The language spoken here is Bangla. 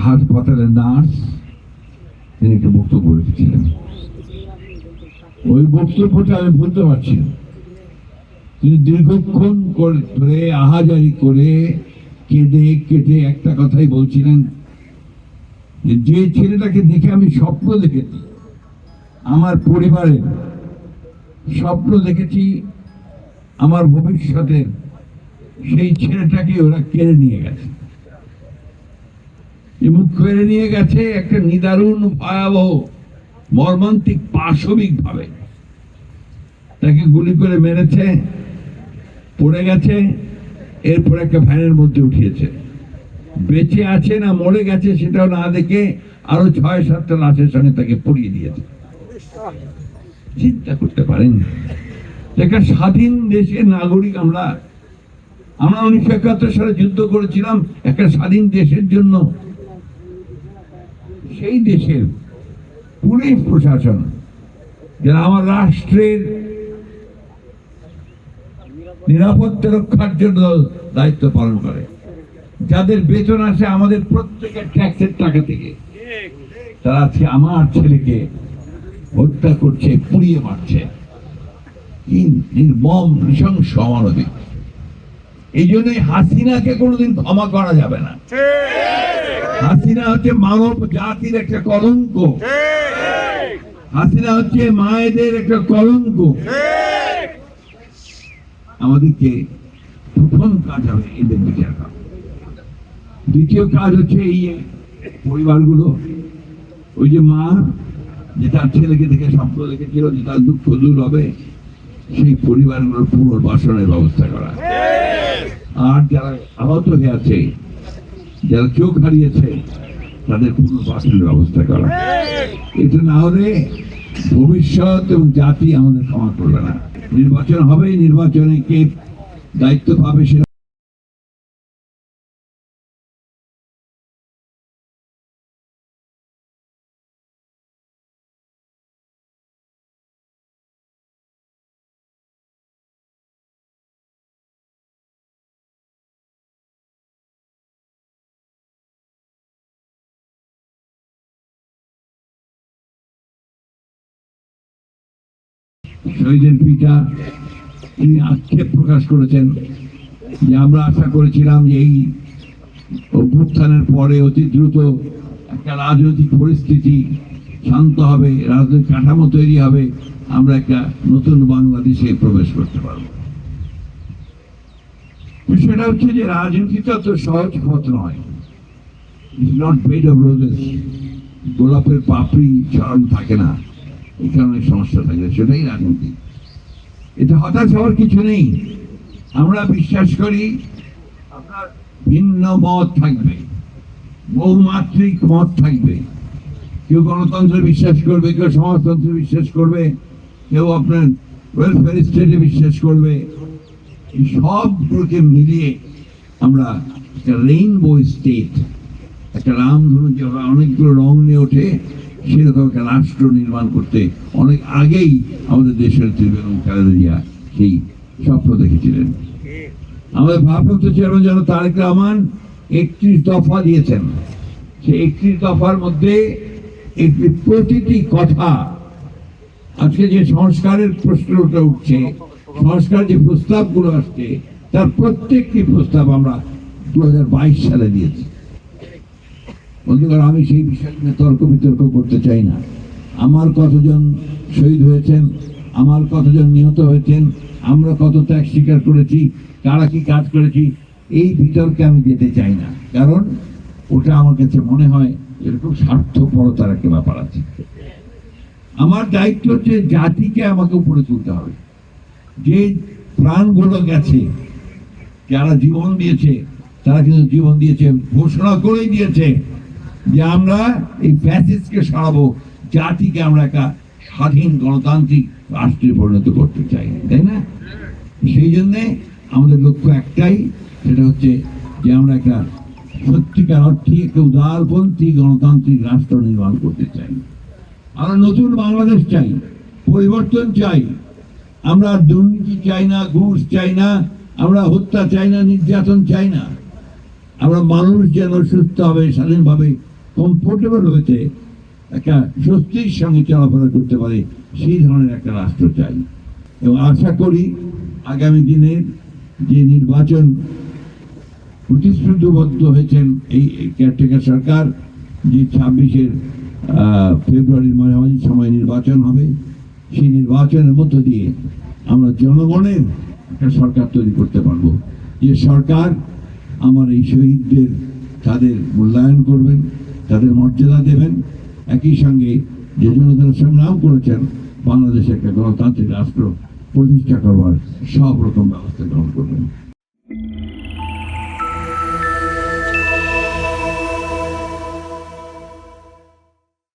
হাসপাতালের নার্স, তিনি একটা বক্তব্য রেখেছিলেন। ওই বক্তব্যটা আমি বলতে পারছি না। তিনি দীর্ঘক্ষণ ধরে আহাজারি করে কেঁদে কেটে একটা কথাই বলছিলেন যে ছেলেটাকে দেখে আমি স্বপ্ন দেখেছি, আমার পরিবারের স্বপ্ন দেখেছি, আমার ভবিষ্যতের সেই ছেলেটাকে ওরা কেড়ে নিয়ে গেছে, এবং কেড়ে নিয়ে গেছে একটা নিদারুণ ভয়াবহ মর্মান্তিক পাশবিক ভাবে। তাকে গুলি করে মেরেছে, পড়ে গেছে, এরপর একটা ভ্যানের মধ্যে উঠিয়েছে। বেঁচে আছে না মরে গেছে সেটাও না দেখে আরো ৬-৭টা লাশের সঙ্গে তাকে পড়িয়ে দিয়েছে। চিন্তা করতে পারেন, একটা স্বাধীন দেশের নাগরিক আমরা 19৭১ সালে যুদ্ধ করেছিলাম একটা স্বাধীন দেশের জন্য। সেই দেশের পুলিশ প্রশাসন যারা আমার রাষ্ট্রের নিরাপত্তা রক্ষার জন্য দায়িত্ব পালন করে, যাদের বেতন আসে আমাদের প্রত্যেকের ট্যাক্সের টাকা থেকে, তারা আজকে আমার ছেলেকে হত্যা করছে, পুড়িয়ে মারছে। নির্মম নৃশংস অমানবিক। এই জন্যই হাসিনাকে কোনোদিন ক্ষমা করা যাবে না। হাসিনা হচ্ছে মানব জাতির একটা কলঙ্ক, হাসিনা হচ্ছে মায়েদের একটা কলঙ্ক। আমাদেরকে প্রথম কাজ হবে এদের বিচার করা। দ্বিতীয় কাজ হচ্ছে এই পরিবারগুলো, ওই যে মা যে তার ছেলেকে দেখে স্বপ্ন দেখেছিল যে তার দুঃখ দূর হবে, সেই পরিবারগুলোর পুনর্বাসনের ব্যবস্থা করা। আর যারা আহত হয়ে আছে, যারা চোখ হারিয়েছে, তাদের পুনর্বাসনের ব্যবস্থা করা। এটা না হলে ভবিষ্যৎ এবং জাতি আমাদের ক্ষমা করবে না। নির্বাচন হবে, নির্বাচনে কে দায়িত্ব পাবে সেটা শহীদের পিতা তিনি আক্ষেপ প্রকাশ করেছেন যে আমরা আশা করেছিলাম যে এই অভ্যুত্থানের পরে অতি দ্রুত একটা রাজনৈতিক পরিস্থিতি শান্ত হবে, রাজনৈতিক কাঠামো তৈরি হবে, আমরা একটা নতুন বাংলাদেশে প্রবেশ করতে পারব। বিষয়টা হচ্ছে যে রাজনীতিটা তো সহজ পথ নয়। It's not bed of roses. গোলাপের পাপড়ি ছড়ানো থাকে না, এখানে সমস্যা থাকে, সেটাই রাজনীতি। এটা হতাশ হওয়ার কিছু নেই। আমরা বিশ্বাস করি আপনার ভিন্ন মত থাকবে, বহুমাত্রিক মত থাকবে। কেউ গণতন্ত্রে বিশ্বাস করবে, কেউ সমাজতন্ত্রে বিশ্বাস করবে, কেউ আপনার ওয়েলফেয়ার স্টেটে বিশ্বাস করবে। এই সবগুলোকে মিলিয়ে আমরা একটা রেইনবো স্টেট, একটা রামধনু যেভাবে অনেকগুলো রং নিয়ে ওঠে, সেরকম একটা রাষ্ট্র নির্মাণ করতে অনেক আগেই আমাদের দেশের বেগম খালেদা জিয়া সেই স্বপ্ন দেখেছিলেন। আমাদের ভারপ্রাপ্ত চেয়ারম্যান জনাব তারেক রহমান 31 দফা দিয়েছেন। সেই 31 দফার মধ্যে প্রতিটি কথা, আজকে যে সংস্কারের প্রশ্নটা উঠছে, সংস্কার যে প্রস্তাবগুলো আসছে, তার প্রত্যেকটি প্রস্তাব আমরা 2022 সালে দিয়েছি। বন্ধুগণ, আমি সেই বিষয় নিয়ে তর্ক বিতর্ক করতে চাই না। আমার কতজন শহীদ হয়েছেন, আমার কতজন নিহত হয়েছেন, আমরা কত ত্যাগ স্বীকার করেছি, কারা কি কাজ করেছি, এই বিতর্কে আমি যেতে চাই না। কারণ ওটা আমার কাছে মনে হয় এরকম স্বার্থপরতার একটা ব্যাপার আছে। আমার দায়িত্ব হচ্ছে জাতিকে আমাকে উপরে তুলতে হবে। যে প্রাণগুলো গেছে, যারা জীবন দিয়েছে, তারা কিন্তু জীবন দিয়েছে, ঘোষণা করেই দিয়েছে যে আমরা এই ফ্যাসিস্টকে সরাবো, জাতিকে আমরা একটা স্বাধীন গণতান্ত্রিক রাষ্ট্রে পরিণত করতে চাই, তাই না? সেই জন্যে আমাদের লক্ষ্য একটাই, সেটা হচ্ছে যে আমরা একটা সত্যিকার অর্থে একটা উদারপন্থী গণতান্ত্রিক রাষ্ট্র নির্মাণ করতে চাই। আমরা নতুন বাংলাদেশ চাই, পরিবর্তন চাই। আমরা দুর্নীতি চাই না, ঘুষ চাই না, আমরা হত্যা চাই না, নির্যাতন চাই না। আমরা মানুষ যেন সুস্থভাবে স্বাধীনভাবে কমফোর্টেবল হয়েছে একটা স্বস্তির সঙ্গে চলাফেরা করতে পারে, সেই ধরনের একটা রাষ্ট্র চাই। এবং আশা করি আগামী দিনের যে নির্বাচন প্রতিশ্রুতিবদ্ধ হয়েছেন এই কেয়ারটেকার সরকার, যে 26 ফেব্রুয়ারির মাঝামাঝি সময় নির্বাচন হবে, সেই নির্বাচনের মধ্য দিয়ে আমরা জনগণের একটা সরকার তৈরি করতে পারবো, যে সরকার আমার এই শহীদদের তাদের মূল্যায়ন করবেন, তাদের মর্যাদা দেবেন, একই সঙ্গে যে জন্য তারা সংগ্রাম করেছেন বাংলাদেশে একটা গণতান্ত্রিক রাষ্ট্র প্রতিষ্ঠা করবার সব রকম ব্যবস্থা গ্রহণ করবেন।